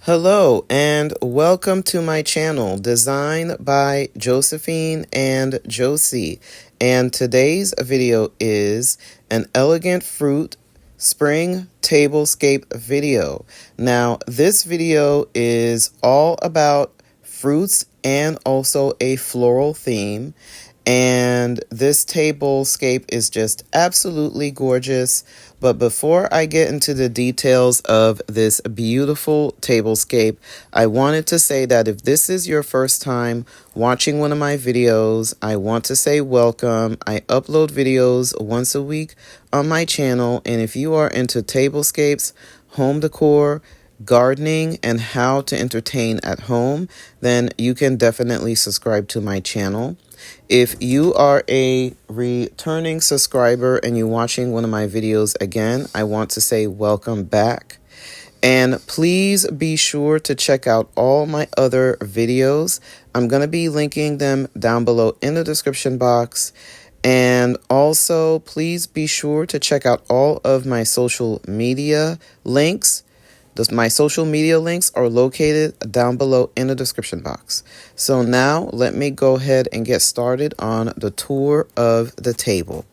Hello and welcome to my channel, Design by Josephine and Josee. And today's video is an elegant fruit spring tablescape video. Now, this video is all about fruits and also a floral theme. And this tablescape is just absolutely gorgeous. But before I get into the details of this beautiful tablescape, I wanted to say that if this is your first time watching one of my videos, I want to say welcome. I upload videos once a week on my channel. And if you are into tablescapes, home decor, gardening, and how to entertain at home, then you can definitely subscribe to my channel. If you are a returning subscriber and you're watching one of my videos again, I want to say welcome back. And please be sure to check out all my other videos. I'm going to be linking them down below in the description box. And also, please be sure to check out all of my social media links. My social media links are located down below in the description box. So now let me go ahead and get started on the tour of the table.